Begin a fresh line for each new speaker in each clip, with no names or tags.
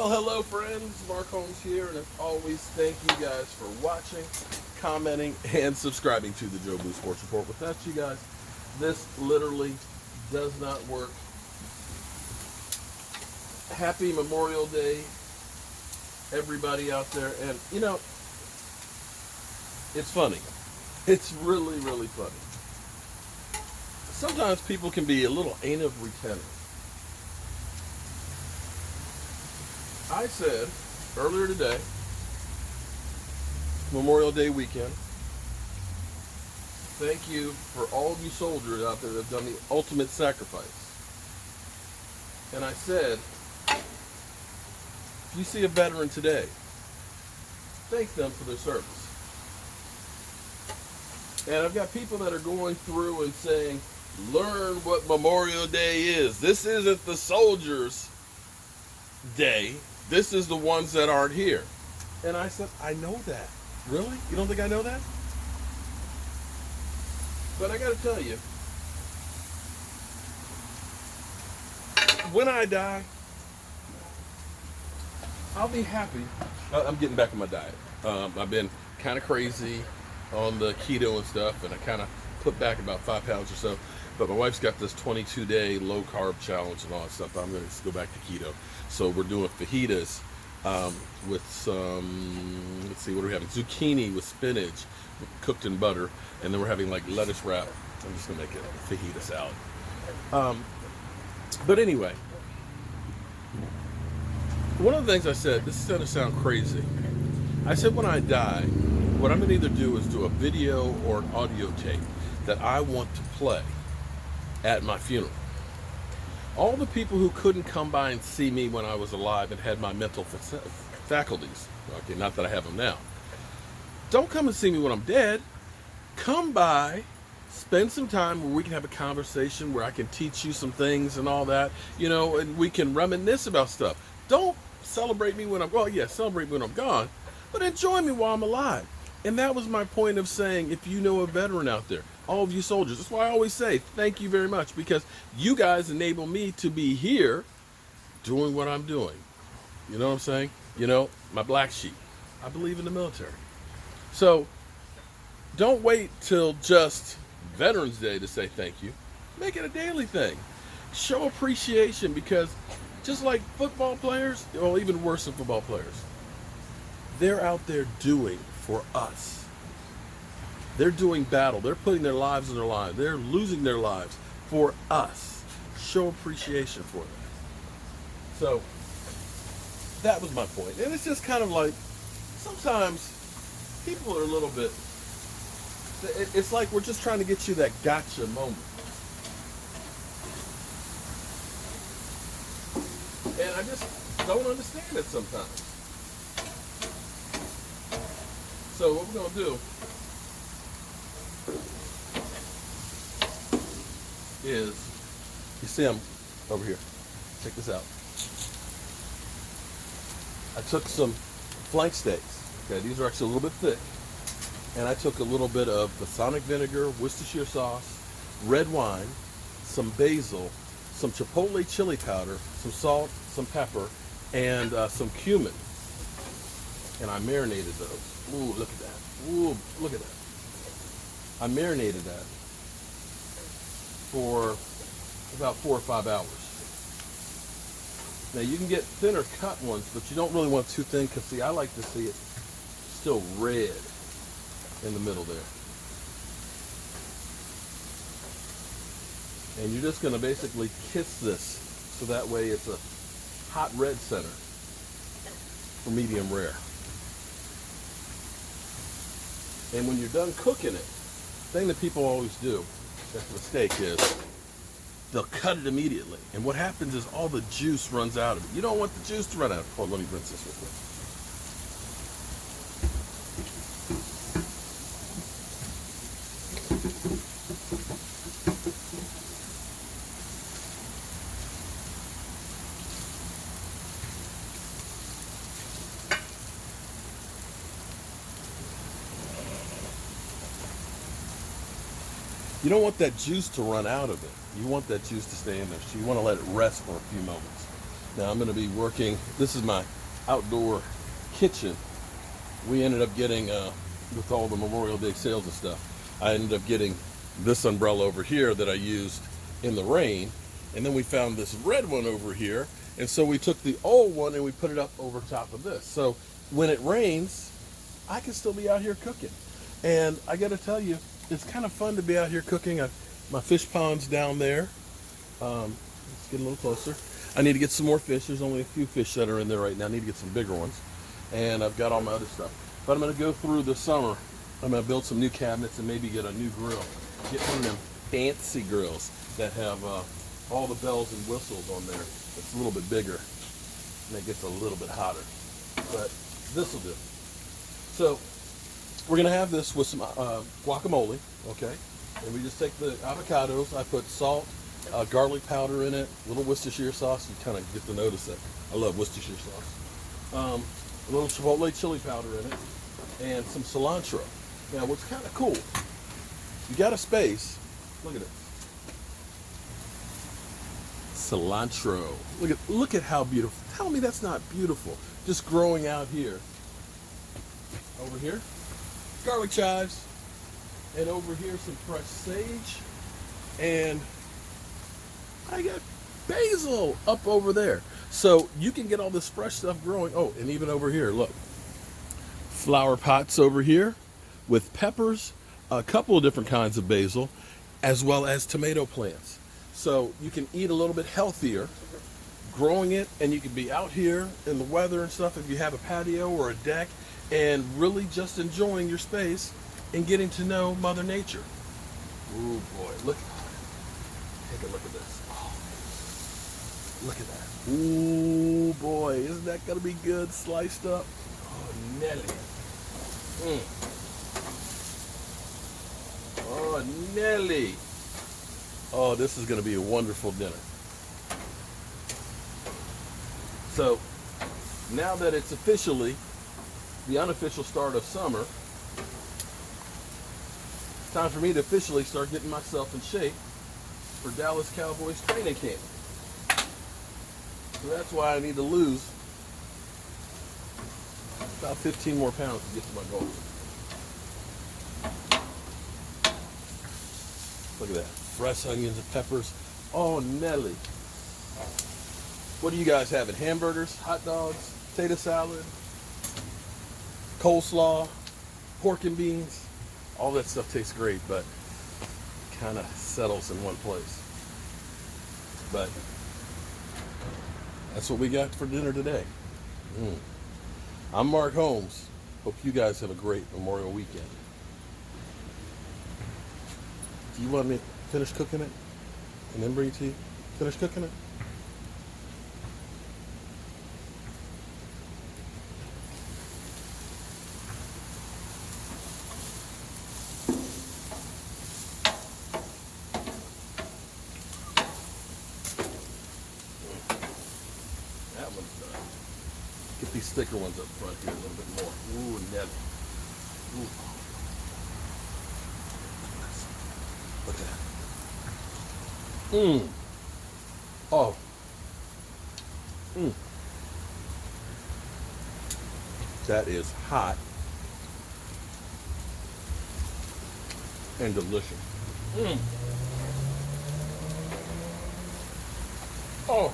Well, hello friends, Mark Holmes here, and as always, thank you guys for watching, commenting, and subscribing to the Jobu Sports Report. Without you guys, this literally does not work. Happy Memorial Day, everybody out there, and you know, it's funny. It's really, really funny. Sometimes people can be a little anal retentive. I said earlier today, Memorial Day weekend, thank you for all of you soldiers out there that have done the ultimate sacrifice. And I said, if you see a veteran today, thank them for their service. And I've got people that are going through and saying, learn what Memorial Day is. This isn't the soldiers' day. This is the ones that aren't here. And I said, I know that. Really? You don't think I know that? But I got to tell you, when I die, I'll be happy. I'm getting back on my diet. I've been kind of crazy on the keto and stuff, and I kind of put back about 5 pounds or so. But my wife's got this 22-day low-carb challenge and all that stuff. I'm going to go back to keto. So we're doing fajitas with some, let's see, what are we having? Zucchini with spinach cooked in butter. And then we're having like lettuce wrap. I'm just going to make it a fajita salad. But anyway, one of the things I said, this is going to sound crazy. I said when I die, what I'm going to either do is do a video or an audio tape that I want to play at my funeral. All the people who couldn't come by and see me when I was alive and had my mental faculties, okay, not that I have them now, don't come and see me when I'm dead. Come by, spend some time where we can have a conversation, where I can teach you some things and all that, you know, and we can reminisce about stuff. Don't celebrate me when I'm, well, yeah, celebrate me when I'm gone, but enjoy me while I'm alive. And that was my point of saying, if you know a veteran out there, all of you soldiers, that's why I always say thank you very much, because you guys enable me to be here doing what I'm doing. You know what I'm saying? You know, my black sheep. I believe in the military. So don't wait till just Veterans Day to say thank you. Make it a daily thing. Show appreciation, because just like football players, well, even worse than football players, they're out there doing for us. They're doing battle. They're putting their lives in their lives. They're losing their lives for us. Show appreciation for that. So that was my point. And it's just kind of like, sometimes people are a little bit, it's like we're just trying to get you that gotcha moment. And I just don't understand it sometimes. So what we're going to do is, you see them over here. Check this out. I took some flank steaks. Okay, these are actually a little bit thick. And I took a little bit of balsamic vinegar, Worcestershire sauce, red wine, some basil, some chipotle chili powder, some salt, some pepper, and some cumin. And I marinated those. Ooh, look at that. Ooh, look at that. I marinated that for about 4 or 5 hours. Now you can get thinner cut ones, but you don't really want too thin, because see, I like to see it still red in the middle there. And you're just going to basically kiss this, so that way it's a hot red center for medium rare. And when you're done cooking it, the thing that people always do, that's a mistake, is they'll cut it immediately. And what happens is all the juice runs out of it. You don't want the juice to run out. Hold on, let me rinse this real quick. You don't want that juice to run out of it. You want that juice to stay in there. So you want to let it rest for a few moments. Now I'm going to be working. This is my outdoor kitchen. We ended up getting, with all the Memorial Day sales and stuff, I ended up getting this umbrella over here that I used in the rain. And then we found this red one over here. And so we took the old one and we put it up over top of this. So when it rains, I can still be out here cooking. And I got to tell you, it's kind of fun to be out here cooking. My fish pond's down there. Let's get a little closer. I need to get some more fish. There's only a few fish that are in there right now. I need to get some bigger ones. And I've got all my other stuff. But I'm going to go through the summer. I'm going to build some new cabinets and maybe get a new grill. Get one of them fancy grills that have all the bells and whistles on there. It's a little bit bigger and it gets a little bit hotter. But this will do. So we're going to have this with some guacamole, okay? And we just take the avocados. I put salt, garlic powder in it, a little Worcestershire sauce. You kind of get to notice it. I love Worcestershire sauce. A little chipotle chili powder in it, and some cilantro. Now, what's kind of cool, you got a space. Look at it. Cilantro. Look at how beautiful. Tell me that's not beautiful. Just growing out here. Over here, garlic chives, and over here some fresh sage, and I got basil up over there. So you can get all this fresh stuff growing. Oh, and even over here, look, flower pots over here with peppers, a couple of different kinds of basil, as well as tomato plants. So you can eat a little bit healthier growing it, and you can be out here in the weather and stuff if you have a patio or a deck, and really just enjoying your space and getting to know Mother Nature. Ooh boy, look. Take a look at this. Oh, look at that. Ooh boy, isn't that gonna be good sliced up? Oh, Nelly. Oh, Nelly. Oh, this is gonna be a wonderful dinner. So, now that it's officially the unofficial start of summer, it's time for me to officially start getting myself in shape for Dallas Cowboys training camp. So that's why I need to lose about 15 more pounds to get to my goal. Look at that. Fresh onions and peppers. Oh, Nelly. What are you guys having? Hamburgers, hot dogs, potato salad, coleslaw, pork and beans? All that stuff tastes great, but kind of settles in one place. But that's what we got for dinner today. I'm Mark Holmes. Hope you guys have a great Memorial weekend. Do you want me to finish cooking it and then bring it to you? Finish cooking it? That one's done. Get these thicker ones up front here a little bit more. Ooh, Nelly. Ooh. Look at that. Oh. That is hot and delicious. Oh.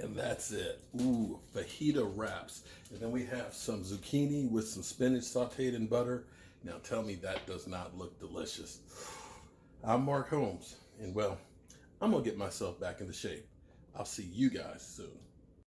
And that's it. Ooh, fajita wraps. And then we have some zucchini with some spinach sauteed in butter. Now tell me that does not look delicious. I'm Mark Holmes, and well, I'm going to get myself back into shape. I'll see you guys soon.